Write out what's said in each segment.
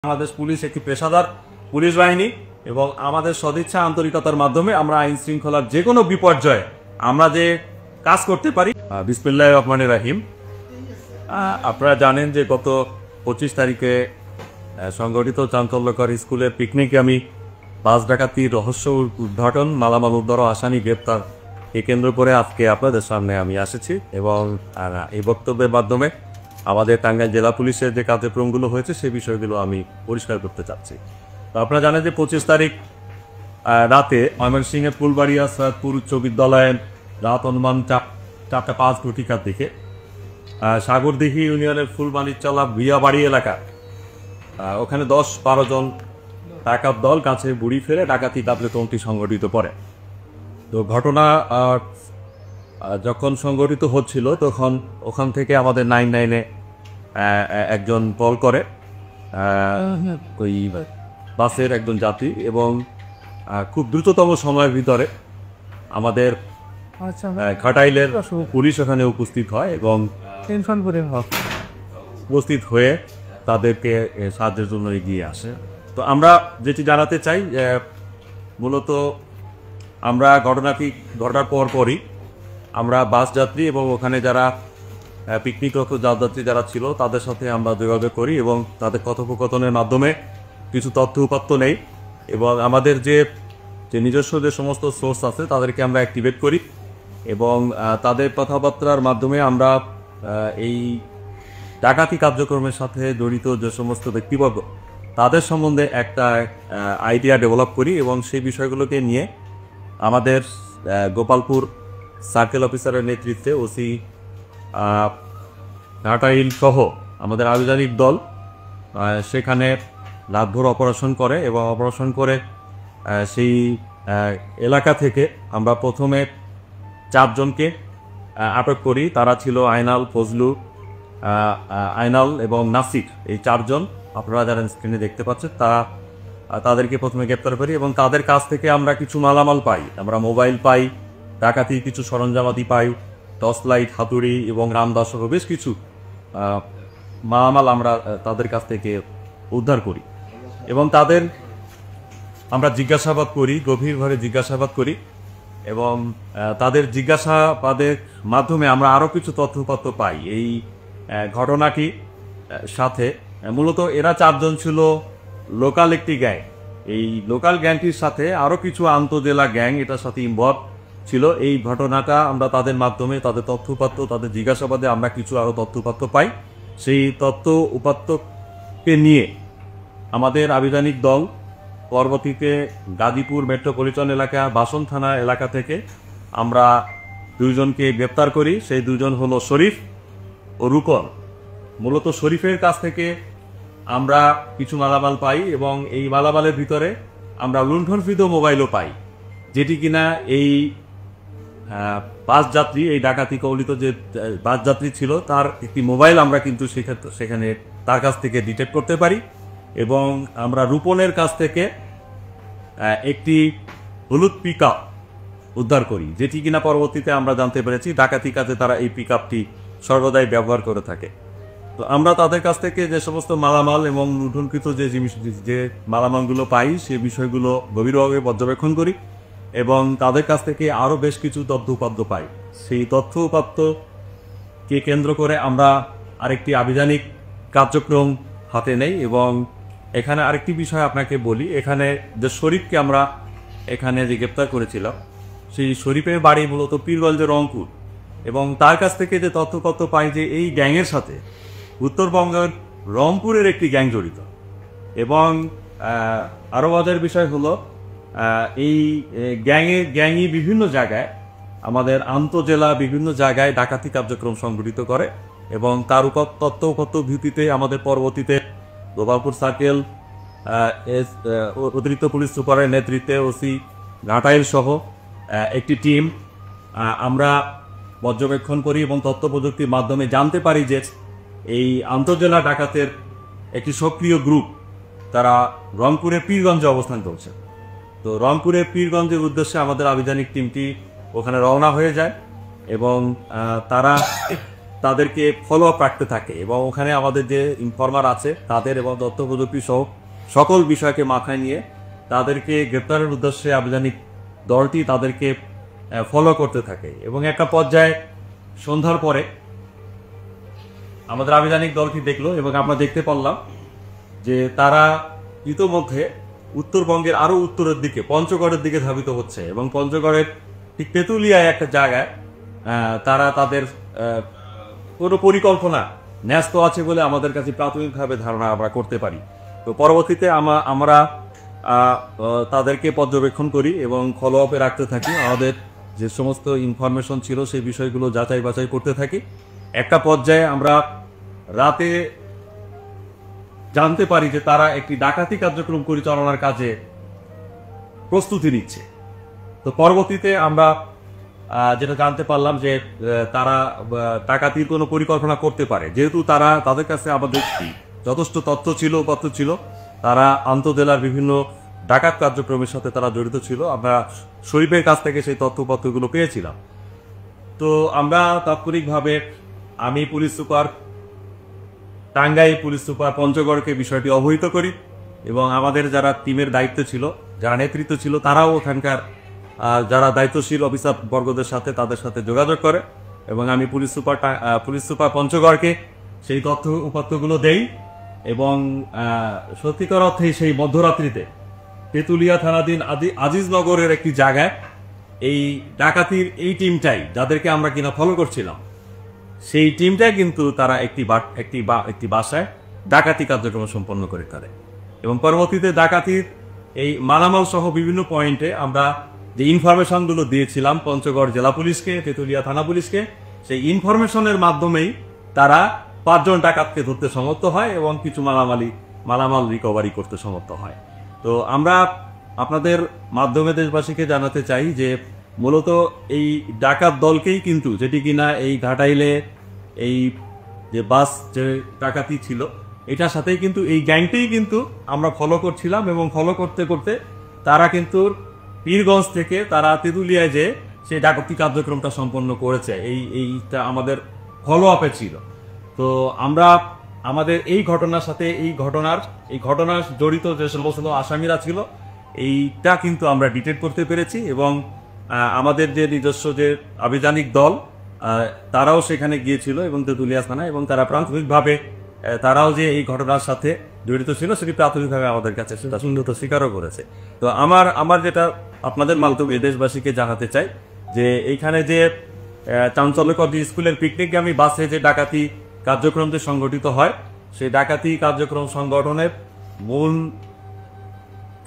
Bangladesh police একটি পেশাদার police বাহিনী এবং আমাদের সদিচ্ছা আন্তরিকতার মাধ্যমে আমরা আইন শৃঙ্খলার যে কোনো বিপর্যয়ে আমরা যে কাজ করতে পারি। বিসমিল্লাহির রহমানির রহিম। আপনারা জানেন যে গত 25 তারিখে সংগঠিত চাঞ্চল্যকর স্কুলের পিকনিকে আমি বাস ডাকাতির রহস্য উদ্ঘাটন, মালামাল উদ্ধার ও আসামি গ্রেপ্তার এই কেন্দ্র করে আজকে আপনাদের সামনে আমি এসেছি এবং এই বক্তব্যের মাধ্যমে আমাদের টাঙ্গাইল জেলা পুলিশের যে কার্যক্রমগুলো হয়েছে সেই বিষয়গুলো আমি পরিষ্কার করতে চাচ্ছি। তো আপনারা জানেন যে 25 তারিখ রাতে ময়মনসিংহের ফুলবাড়িয়া সৈয়দপুর উচ্চ বিদ্যালয়ের রাত অনুমান 4:05 ঘটিকার দিকে সাগরদিঘি ইউনিয়নের ফুলবাড়িচলা ভিয়াবাড়ি এলাকা ওখানে 10-12 জন ডাকাত দল কাছে বুড়ি ফেলে ডাকাতি কার্যক্রমটি সংগঠিত করে। তো ঘটনা যখন সংগঠিত হচ্ছিল তখন ওখান থেকে আমাদের 99-এ একজন কল করে ওই বাসের একজন যাত্রী এবং খুব দ্রুততম সময়ের ভিতরে আমাদের ঘাটাইলের পুলিশ ওখানে উপস্থিত হয় এবং উপস্থিত হয়ে তাদেরকে সাহায্যের জন্য এগিয়ে আসে। তো আমরা যেটি জানাতে চাই, মূলত আমরা ঘটনার পরই আমরা বাস যাত্রী এবং ওখানে যারা পিকনিকরত যাত্রী যারা ছিল তাদের সাথে আমরা যোগাযোগ করি এবং তাদের কথোপকথনের মাধ্যমে কিছু তথ্য উপাত্ত নেই এবং আমাদের যে নিজস্ব যে সমস্ত সোর্স আছে তাদেরকে আমরা অ্যাক্টিভেট করি এবং তাদের কথাবার্তার মাধ্যমে আমরা এই ডাকাতি কার্যক্রমের সাথে জড়িত যে সমস্ত ব্যক্তিবর্গ তাদের সম্বন্ধে একটা আইডিয়া ডেভেলপ করি এবং সেই বিষয়গুলোকে নিয়ে আমাদের গোপালপুর সার্কেল অফিসারের নেতৃত্বে ওসি ঘাটাইল সহ আমাদের আভিযানিক দল সেখানে রাতভর অপারেশন করে এবং অপারেশন করে সেই এলাকা থেকে আমরা প্রথমে 4 জনকে আটক করি। তারা ছিল আইনাল, ফজলু, আইনাল এবং নাসির। এই 4 জন আপনারা যারা স্ক্রিনে দেখতে পাচ্ছেন তাদেরকে প্রথমে গ্রেপ্তার করি এবং তাদের কাছ থেকে আমরা কিছু মালামাল পাই। আমরা মোবাইল পাই, ডাকাতি কিছু সরঞ্জামাদি পাই, টর্চ লাইট, হাতুড়ি এবং রামদা সহ বেশ কিছু মালামাল আমরা তাদের কাছ থেকে উদ্ধার করি এবং তাদের আমরা জিজ্ঞাসাবাদ করি, গভীরভাবে জিজ্ঞাসাবাদ করি এবং তাদের জিজ্ঞাসাবাদের মাধ্যমে আমরা আরও কিছু তথ্যপত্র পাই। এই ঘটনাটি সাথে মূলত এরা 4 জন ছিল লোকাল একটি গ্যাং। এই লোকাল গ্যাংটির সাথে আরও কিছু আন্তজেলা গ্যাং এটার সাথে ইনভলভ ছিল। এই ঘটনাটা আমরা তাদের মাধ্যমে তাদের তথ্যপাত্র, তাদের জিজ্ঞাসাবাদে আমরা কিছু আরও তথ্যপাত্র পাই। সেই তথ্য উপাত্তকে নিয়ে আমাদের আভিযানিক দল পরবর্তীতে গাজীপুর মেট্রোপলিটন এলাকা বাসন থানা এলাকা থেকে আমরা 2 জনকে গ্রেপ্তার করি। সেই 2 জন হলো শরীফ ও রূপন। মূলত শরীফের কাছ থেকে আমরা কিছু মালামাল পাই এবং এই মালামালের ভিতরে আমরা লুণ্ঠনকৃত মোবাইলও পাই, যেটি কিনা এই বাস যাত্রী, এই ডাকাতি কবলিত যে বাস যাত্রী ছিল তার একটি মোবাইল আমরা কিন্তু সেখানে তার কাছ থেকে ডিটেক্ট করতে পারি এবং আমরা রূপনের কাছ থেকে একটি হলুদ পিকআপ উদ্ধার করি, যেটি কিনা পরবর্তীতে আমরা জানতে পেরেছি ডাকাতি কাজে তারা এই পিকআপটি সর্বদাই ব্যবহার করে থাকে। তো আমরা তাদের কাছ থেকে যে সমস্ত মালামাল এবং লুণ্ঠনকৃত যে মালামালগুলো পাই সে বিষয়গুলো গভীরভাবে পর্যবেক্ষণ করি এবং তাদের কাছ থেকে আরও বেশ কিছু তথ্য উপাত্ত পাই। সেই তথ্য উপাত্তকে কেন্দ্র করে আমরা আরেকটি আভিযানিক কার্যক্রম হাতে নেই এবং এখানে আরেকটি বিষয় আপনাকে বলি, এখানে যে শরীফকে আমরা এখানে যে গ্রেপ্তার করেছিলাম সেই শরীফের বাড়ি মূলত পীরগঞ্জের রংপুর এবং তার কাছ থেকে যে তথ্যপত্র পাই যে এই গ্যাংয়ের সাথে উত্তরবঙ্গের রংপুরের একটি গ্যাং জড়িত এবং আরও মজার বিষয় হলো এই গ্যাংই বিভিন্ন জায়গায় আমাদের আন্তজেলা বিভিন্ন জায়গায় ডাকাতি কার্যক্রম সংগঠিত করে এবং তার উপর তথ্যপত্র ভিত্তিতে আমাদের পরবর্তীতে গোপালপুর সার্কেল অতিরিক্ত পুলিশ সুপারের নেতৃত্বে ওসি ঘাটাইল সহ একটি টিম আমরা পর্যবেক্ষণ করি এবং তথ্য প্রযুক্তির মাধ্যমে জানতে পারি যে এই আন্তজেলা ডাকাতের একটি সক্রিয় গ্রুপ তারা রংপুরের পীরগঞ্জে অবস্থান করছে। তো রংপুরের পীরগঞ্জের উদ্দেশ্যে আমাদের আভিযানিক টিমটি ওখানে রওনা হয়ে যায় এবং তারা তাদেরকে ফলো আপ রাখতে থাকে এবং ওখানে আমাদের যে ইনফর্মার আছে তাদের এবং তথ্য প্রযুক্তি সহ সকল বিষয়কে মাথায় নিয়ে তাদেরকে গ্রেপ্তারের উদ্দেশ্যে আভিযানিক দলটি তাদেরকে ফলো করতে থাকে এবং একটা পর্যায়ে সন্ধ্যার পরে আমাদের আভিযানিক দলটি দেখলো এবং আমরা দেখতে পারলাম যে তারা ইতোমধ্যে উত্তরবঙ্গের আরো উত্তরের দিকে পঞ্চগড়ের দিকে ধাবিত হচ্ছে এবং পঞ্চগড়ের ঠিক তেঁতুলিয়ায় একটা জায়গায় তারা তাদের কোনো পরিকল্পনা ন্যস্ত আছে বলে আমাদের কাছে প্রাথমিকভাবে ধারণা আমরা করতে পারি। তো পরবর্তীতে আমরা তাদেরকে পর্যবেক্ষণ করি এবং ফলো আপে রাখতে থাকি। আমাদের যে সমস্ত ইনফরমেশন ছিল সেই বিষয়গুলো যাচাই বাছাই করতে থাকি। একটা পর্যায়ে আমরা রাতে জানতে পারি যে তারা একটি ডাকাতি কার্যক্রম পরিচালনার কাজে প্রস্তুতি নিচ্ছে। তো পরবর্তীতে আমরা যেটা জানতে পারলাম যে তারা ডাকাতির কোনো পরিকল্পনা করতে পারে, যেহেতু তাদের কাছে আমাদের যথেষ্ট তথ্য ছিল তারা আন্তঃজেলার বিভিন্ন ডাকাত কার্যক্রমের সাথে তারা জড়িত ছিল। আমরা শরীফের কাছ থেকে সেই তথ্যপত্রগুলো পেয়েছিলাম। তো আমরা তাৎক্ষণিকভাবে আমি police super Tangail, police super পঞ্চগড়কে বিষয়টি অবহিত করি এবং আমাদের যারা টিমের দায়িত্ব ছিল, যারা নেতৃত্ব ছিল, তারাও ওখানকার যারা দায়িত্বশীল অফিসার বর্গদের সাথে তাদের সাথে যোগাযোগ করে এবং আমি পুলিশ সুপার পঞ্চগড়কে সেই তথ্য উপাত্তগুলো দেই এবং সত্যিকার অর্থে সেই মধ্যরাত্রিতে তেঁতুলিয়া থানাধীন আজিজনগরের একটি জায়গায় এই ডাকাতির এই টিমটাই, যাদেরকে আমরা কিনা ফলো করছিলাম, সেই টিমটাই কিন্তু তারা একটি বাসায় ডাকাতি কার্যক্রম সম্পন্ন করে এবং পরবর্তীতে ডাকাতির এই মালামাল সহ বিভিন্ন পয়েন্টে আমরা যে ইনফরমেশনগুলো দিয়েছিলাম পঞ্চগড় জেলা পুলিশকে, তেঁতুলিয়া থানা পুলিশকে, সেই ইনফরমেশনের মাধ্যমেই তারা 5 জন ডাকাতকে ধরতে সমর্থ হয় এবং কিছু মালামাল রিকভারি করতে সমর্থ হয়। তো আমরা আপনাদের মাধ্যমে দেশবাসীকে জানাতে চাই যে মূলত এই ডাকাত দলকেই কিন্তু, যেটি কিনা এই ঘাটাইলে এই যে বাস যে ডাকাতি ছিল এটার সাথেই কিন্তু এই গ্যাংটাই কিন্তু আমরা ফলো করছিলাম এবং ফলো করতে করতে তারা কিন্তু পীরগঞ্জ থেকে তারা তেঁতুলিয়ায় যে সেই ডাকাতি কার্যক্রমটা সম্পন্ন করেছে, এইটা আমাদের ফলো আপে ছিল। তো আমরা আমাদের এই ঘটনার সাথে এই ঘটনার জড়িত যে সমস্ত আসামিরা ছিল এইটা কিন্তু আমরা ডিটেক্ট করতে পেরেছি এবং আমাদের যে নিজস্ব যে আভিযানিক দল তারাও সেখানে গিয়েছিল এবং তেঁতুলিয়া থানা, এবং তারা প্রাথমিকভাবে তারাও যে এই ঘটনার সাথে জড়িত ছিল সেটি প্রাথমিকভাবে আমাদের কাছে সেটা সুন্দর স্বীকারও করেছে। তো আমার যেটা আপনাদের মাধ্যমে দেশবাসীকে জানাতে চাই যে এইখানে যে চাঞ্চল্যকর যে স্কুলের পিকনিকগামী বাসে যে ডাকাতি কার্যক্রম যে সংগঠিত হয়, সেই ডাকাতি কার্যক্রম সংগঠনের মূল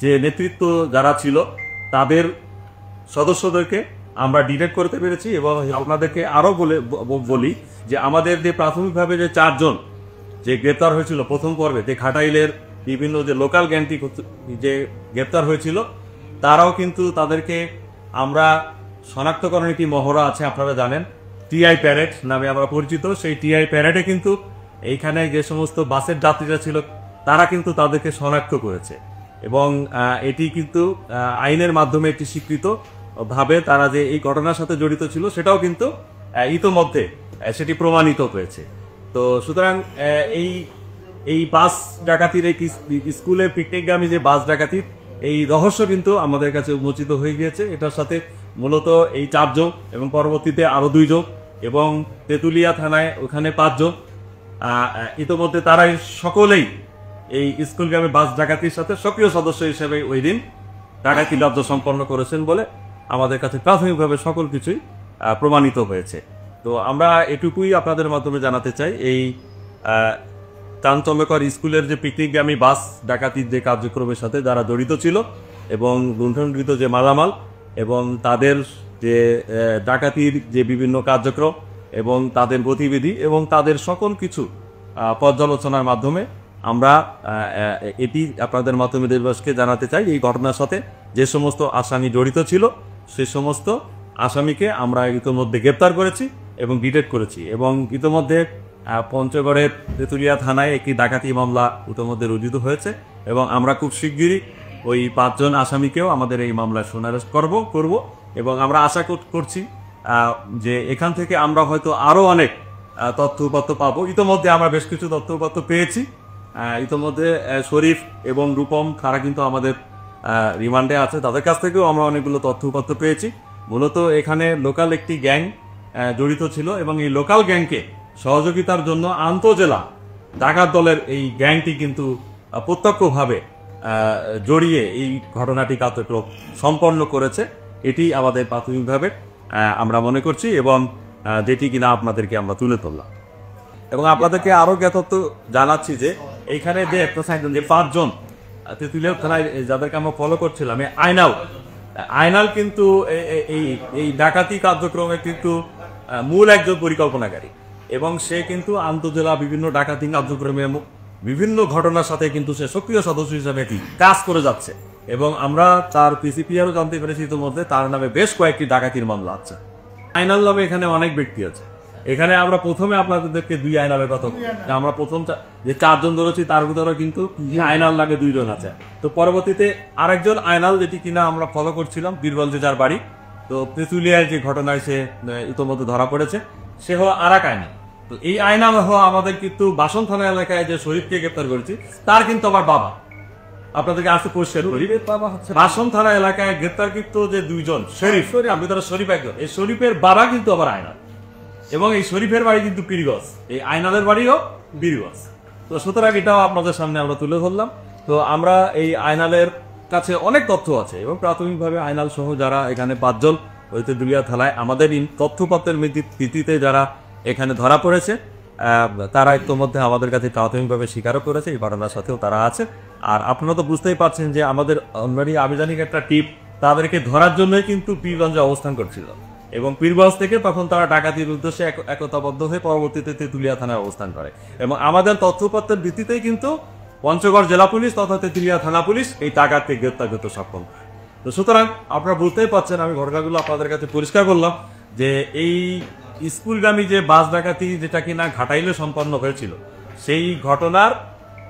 যে নেতৃত্ব যারা ছিল তাদের সদস্যদেরকে আমরা ডিটেক্ট করতে পেরেছি এবং আপনাদেরকে আরো বলি যে আমাদের যে প্রাথমিকভাবে যে 4 জন যে গ্রেপ্তার হয়েছিল প্রথম পর্বে, যে ঘাটাইলের বিভিন্ন যে লোকাল গ্যাংটি যে গ্রেপ্তার হয়েছিল, তারাও কিন্তু তাদেরকে আমরা শনাক্তকরণ একটি মহড়া আছে, আপনারা জানেন টিআই প্যারেড নামে আমরা পরিচিত। সেই টিআই প্যারেডে কিন্তু এইখানে যে সমস্ত বাসের যাত্রীরা ছিল তারা কিন্তু তাদেরকে শনাক্ত করেছে এবং এটি কিন্তু আইনের মাধ্যমে একটি স্বীকৃত ভাবে তারা যে এই ঘটনার সাথে জড়িত ছিল সেটাও কিন্তু ইতোমধ্যে সেটি প্রমাণিত হয়েছে। তো সুতরাং এই বাস ডাকাতির এই স্কুলের পিকনিকগামী যে বাস ডাকাতির এই রহস্য কিন্তু আমাদের কাছে উন্মোচিত হয়ে গিয়েছে। এটার সাথে মূলত এই 4 জন এবং পরবর্তীতে আরো 2 জন এবং তেঁতুলিয়া থানায় ওখানে 5 জন, ইতোমধ্যে তারাই সকলেই এই স্কুলগামী বাস ডাকাতির সাথে সক্রিয় সদস্য হিসেবে ওই দিন ডাকাতি কার্য সম্পন্ন করেছেন বলে আমাদের কাছে প্রাথমিকভাবে সকল কিছুই প্রমাণিত হয়েছে। তো আমরা এটুকুই আপনাদের মাধ্যমে জানাতে চাই, এই চাঞ্চল্যকর স্কুলের যে পিকনিকগামী বাস ডাকাতির যে কার্যক্রমের সাথে যারা জড়িত ছিল এবং লুণ্ঠনকৃত যে মালামাল এবং তাদের যে ডাকাতির যে বিভিন্ন কার্যক্রম এবং তাদের গতিবিধি এবং তাদের সকল কিছু পর্যালোচনার মাধ্যমে আমরা এটি আপনাদের মাধ্যমে দেশবাসীকে জানাতে চাই, এই ঘটনার সাথে যে সমস্ত আসামি জড়িত ছিল সেই সমস্ত আসামিকে আমরা ইতিমধ্যে গ্রেপ্তার করেছি এবং ডিটেক্ট করেছি এবং ইতিমধ্যে পঞ্চগড়ের তেঁতুলিয়া থানায় একটি ডাকাতি মামলা ইতিমধ্যে রুজু হয়েছে এবং আমরা খুব শিগগিরই ওই 5 জন আসামিকেও আমাদের এই মামলায় সোনারেস্ট করব এবং আমরা আশা করছি যে এখান থেকে আমরা হয়তো আরো অনেক তথ্য উপাত্ত পাবো। ইতোমধ্যে আমরা বেশ কিছু তথ্য উপাত্ত পেয়েছি। ইতোমধ্যে শরীফ এবং রূপম তারা কিন্তু আমাদের রিমান্ডে আছে, তাদের কাছ থেকেও আমরা অনেকগুলো তথ্য উপাত্ত পেয়েছি। মূলত এখানে লোকাল একটি গ্যাং জড়িত ছিল এবং এই লোকাল গ্যাংকে সহযোগিতার জন্য আন্তজেলা ডাকাত দলের এই গ্যাংটি কিন্তু প্রত্যক্ষভাবে জড়িয়ে এই ঘটনাটি কার্যক্রম সম্পন্ন করেছে। এটি আমাদের প্রাথমিকভাবে আমরা মনে করছি এবং যেটি কিনা আপনাদেরকে আমরা তুলে ধরলাম। এবং আপনাদেরকে আরো তথ্য জানাচ্ছি যে এইখানে যে যে 5 জন তেঁতুলিয়া থানায় যাদেরকে আমরা ফলো করছিলাম, আইনাল কিন্তু এই ডাকাতি কার্যক্রমে কিন্তু মূল একজন পরিকল্পনাকারী এবং সে কিন্তু আন্তজেলা বিভিন্ন ডাকাতি কার্যক্রমে বিভিন্ন ঘটনার সাথে কিন্তু সে সক্রিয় সদস্য হিসেবে কাজ করে যাচ্ছে এবং আমরা তার পিসিপিআরও জানতে পেরেছি ইতিমধ্যে তার নামে বেশ কয়েকটি ডাকাতির মামলা আছে। আইনাল নামে এখানে অনেক ব্যক্তি আছে। এখানে আমরা প্রথমে আপনাদেরকে 2 আইনালের কথা, আমরা প্রথম যে 4 জন ধরেছি তার ভিতরে কিন্তু আইনাল নামে 2 জন আছে। তো পরবর্তীতে আরেকজন আইনাল যেটি কিনা আমরা ফলো করছিলাম বীরবল যে যার বাড়ি, তো তেঁতুলিয়ায় যে ঘটনায় সে ইতোমধ্যে ধরা পড়েছে, সে হলো আরেক আইনাল। তো এই আইনাল আমাদের কিন্তু বাসন থানা এলাকায় যে শরীফকে গ্রেপ্তার করেছি তার কিন্তু আমার বাবা। আপনাদেরকে আসতে পরিষ্কার করি, বাসন থানা এলাকায় গ্রেপ্তারকৃত যে 2 জন শরীফ, আমি তারা শরীফ একজন, এই শরীফের বাবা কিন্তু আবার আইনাল এবং এই শরীফের বাড়ি কিন্তু পীরগঞ্জ, এই আইনালের বাড়িও পীরগঞ্জ। তো সুতরাং এটাও আপনাদের সামনে আমরা তুলে ধরলাম। তো আমরা এই আইনালের কাছে অনেক তথ্য আছে এবং প্রাথমিকভাবে আইনাল সহ যারা এখানে 5 জন তেঁতুলিয়া থানায় আমাদের তথ্যপত্রের ভিত্তিতে যারা এখানে ধরা পড়েছে তারা ইতিমধ্যে আমাদের কাছে প্রাথমিকভাবে স্বীকারও করেছে এই ঘটনার সাথেও তারা আছে। আর আপনারা তো বুঝতেই পারছেন যে আমাদের অলরেডি আভিযানিক একটা টিম তাদেরকে ধরার জন্যই কিন্তু পীরগঞ্জে অবস্থান করছিল এবং পীরগঞ্জ থেকে তখন তারা ডাকাতির উদ্দেশ্যে একতাবদ্ধ হয়ে পরবর্তীতে তেঁতুলিয়া থানায় অবস্থান করে এবং আমাদের তথ্যপত্রের ভিত্তিতেই কিন্তু পঞ্চগড় জেলা পুলিশ তথা তেঁতুলিয়া থানা পুলিশ এই ডাকাতকে গ্রেপ্তার করতে সক্ষম। তো সুতরাং আপনারা বুঝতেই পারছেন, আমি ঘটনাগুলো আপনাদের কাছে পরিষ্কার করলাম যে এই স্কুলগামী যে বাস ডাকাতি যেটা কিনা ঘাটাইলে সম্পন্ন হয়েছিল সেই ঘটনার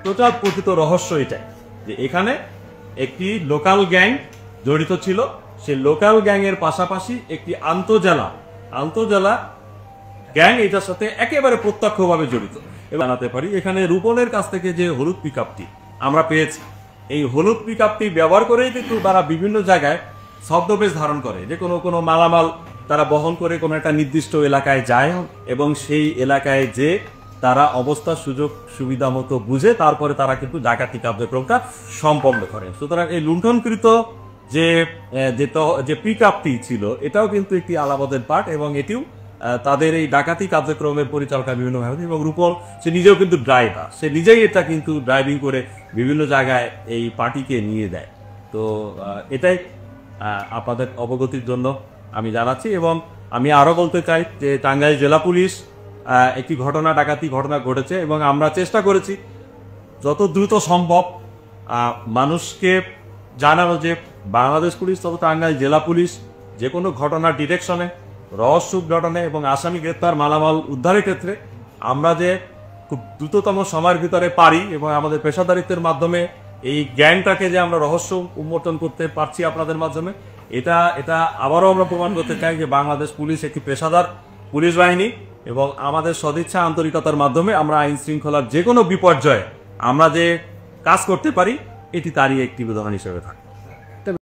টোটাল প্রকৃত রহস্য এটাই যে এখানে একটি লোকাল গ্যাং জড়িত ছিল। সেই লোকাল গ্যাং এর পাশাপাশি একটি আন্তজেলা গ্যাং এটার সাথে একেবারে প্রত্যক্ষভাবে জড়িত। জানাতে পারি এখানে রূপনের কাছ থেকে যে হলুদ পিকআপটি আমরা পেয়েছি, এই হলুদ পিকআপটি ব্যবহার করেই কিন্তু তারা বিভিন্ন জায়গায় ছদ্মবেশ ধারণ করে, যে কোনো মালামাল তারা বহন করে কোনো একটা নির্দিষ্ট এলাকায় যায় এবং সেই এলাকায় যে তারা অবস্থা সুযোগ সুবিধা মতো বুঝে তারপরে তারা কিন্তু ডাকাতি কার্যক্রমটা সম্পন্ন করে। সুতরাং এই লুণ্ঠনকৃত যে পিকআপটি ছিল এটাও কিন্তু একটি আলামতের পার্ট এবং এটিও তাদের এই ডাকাতি কার্যক্রমের পরিচালনা বিভিন্ন ভাবে এবং রূপল সে নিজেও কিন্তু ড্রাইভার, সে নিজেই এটা কিন্তু ড্রাইভিং করে বিভিন্ন জায়গায় এই পার্টিকে নিয়ে দেয়। তো এটাই আপনাদের অবগতির জন্য আমি জানাচ্ছি এবং আমি আরো বলতে চাই যে টাঙ্গাইল জেলা পুলিশ একটি ডাকাতি ঘটনা ঘটেছে এবং আমরা চেষ্টা করেছি যত দ্রুত সম্ভব মানুষকে জানানো যে বাংলাদেশ পুলিশ তথা টাঙ্গাইল জেলা পুলিশ যে কোনো ঘটনার ডিটেকশনে, রহস্য উদ্ঘাটনে এবং আসামি গ্রেপ্তার মালামাল উদ্ধারের ক্ষেত্রে আমরা যে খুব দ্রুততম সময়ের ভিতরে পারি এবং আমাদের পেশাদারিত্বের মাধ্যমে এই গ্যাংটাকে যে আমরা রহস্য উন্মোচন করতে পারছি আপনাদের মাধ্যমে, এটা আবারও আমরা প্রমাণ করতে চাই যে বাংলাদেশ পুলিশ একটি পেশাদার পুলিশ বাহিনী এবং আমাদের সদিচ্ছা আন্তরিকতার মাধ্যমে আমরা আইন শৃঙ্খলার যে কোনো বিপর্যয়ে আমরা যে কাজ করতে পারি এটি তারই একটি উদাহরণ হিসেবে থাকে।